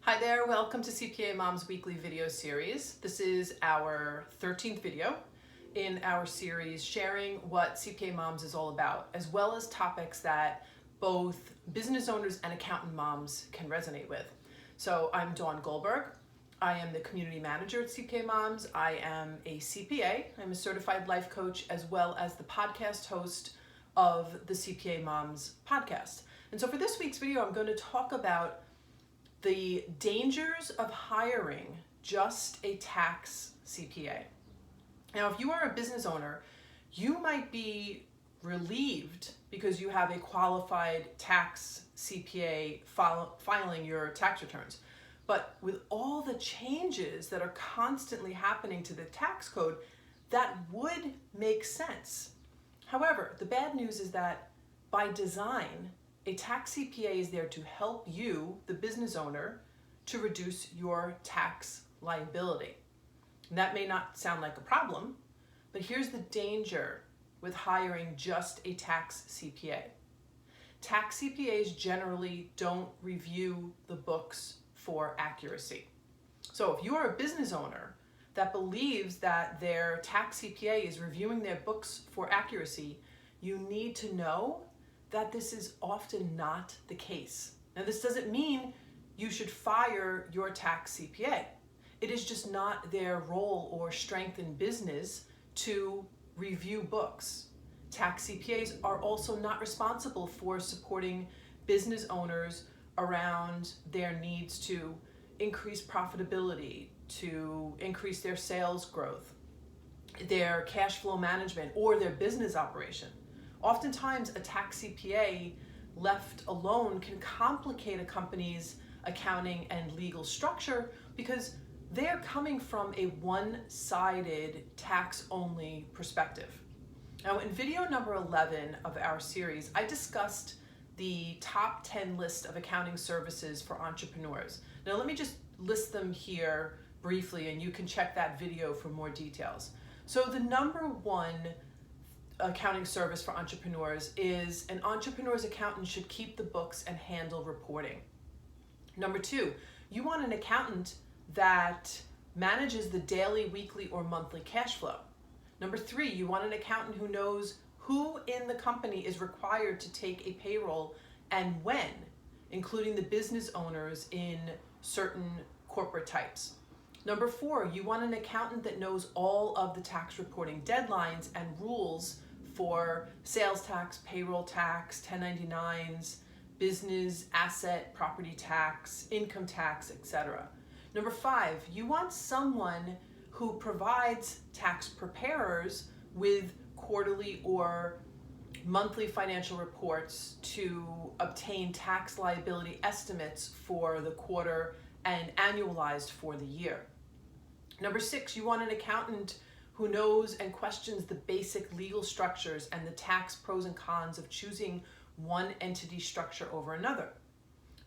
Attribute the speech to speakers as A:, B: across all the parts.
A: Hi there, welcome to CPA Mom's weekly video series. This is our 13th video in our series sharing what CPA Moms is all about, as well as topics that both business owners and accountant moms can resonate with. So I'm Dawn Goldberg. I am the community manager at CPA Moms. I am a CPA. I'm a certified life coach, as well as the podcast host of the CPA Moms podcast. And so for this week's video, I'm going to talk about the dangers of hiring just a tax CPA. Now, if you are a business owner, you might be relieved because you have a qualified tax CPA filing your tax returns. But with all the changes that are constantly happening to the tax code, that would make sense. However, the bad news is that by design, a tax CPA is there to help you, the business owner, to reduce your tax liability. And that may not sound like a problem, but here's the danger with hiring just a tax CPA. Tax CPAs generally don't review the books for accuracy. So if you are a business owner that believes that their tax CPA is reviewing their books for accuracy, you need to know that this is often not the case. Now, this doesn't mean you should fire your tax CPA. It is just not their role or strength in business to review books. Tax CPAs are also not responsible for supporting business owners around their needs to increase profitability, to increase their sales growth, their cash flow management, or their business operation. Oftentimes, a tax CPA left alone can complicate a company's accounting and legal structure because they're coming from a one-sided tax-only perspective. Now, in video number 11 of our series, I discussed the top 10 list of accounting services for entrepreneurs. Now, let me just list them here briefly, and you can check that video for more details. So the number one accounting service for entrepreneurs is an entrepreneur's accountant should keep the books and handle reporting. Number two, you want an accountant that manages the daily, weekly, or monthly cash flow. Number three, you want an accountant who knows who in the company is required to take a payroll and when, including the business owners in certain corporate types. Number four, you want an accountant that knows all of the tax reporting deadlines and rules for sales tax, payroll tax, 1099s, business, asset, property tax, income tax, etc. Number five, you want someone who provides tax preparers with quarterly or monthly financial reports to obtain tax liability estimates for the quarter and annualized for the year. Number six, you want an accountant who knows and questions the basic legal structures and the tax pros and cons of choosing one entity structure over another.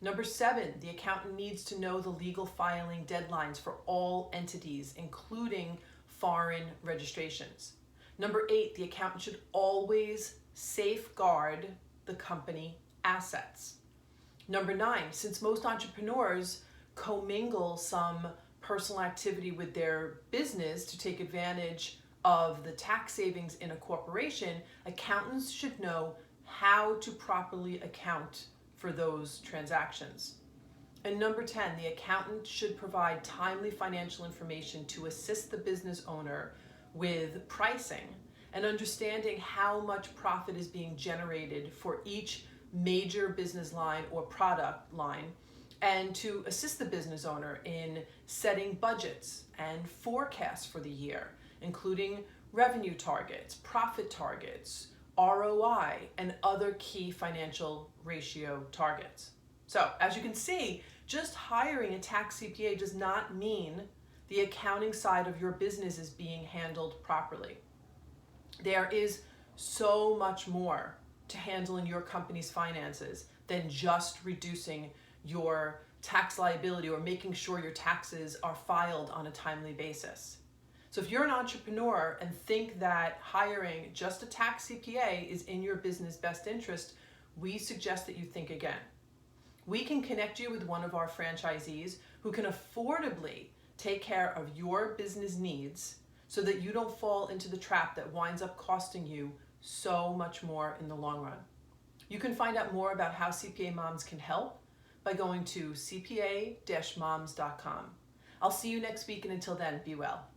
A: Number seven, the accountant needs to know the legal filing deadlines for all entities, including foreign registrations. Number eight, the accountant should always safeguard the company assets. Number nine, since most entrepreneurs commingle some personal activity with their business to take advantage of the tax savings in a corporation, accountants should know how to properly account for those transactions. And number 10, the accountant should provide timely financial information to assist the business owner with pricing and understanding how much profit is being generated for each major business line or product line, and to assist the business owner in setting budgets and forecasts for the year, including revenue targets, profit targets, ROI, and other key financial ratio targets. So, as you can see, just hiring a tax CPA does not mean the accounting side of your business is being handled properly. There is so much more to handling your company's finances than just reducing your tax liability or making sure your taxes are filed on a timely basis. So if you're an entrepreneur and think that hiring just a tax CPA is in your business best interest, we suggest that you think again. We can connect you with one of our franchisees who can affordably take care of your business needs so that you don't fall into the trap that winds up costing you so much more in the long run. You can find out more about how CPA Moms can help by going to cpa-moms.com. I'll see you next week, and until then, be well.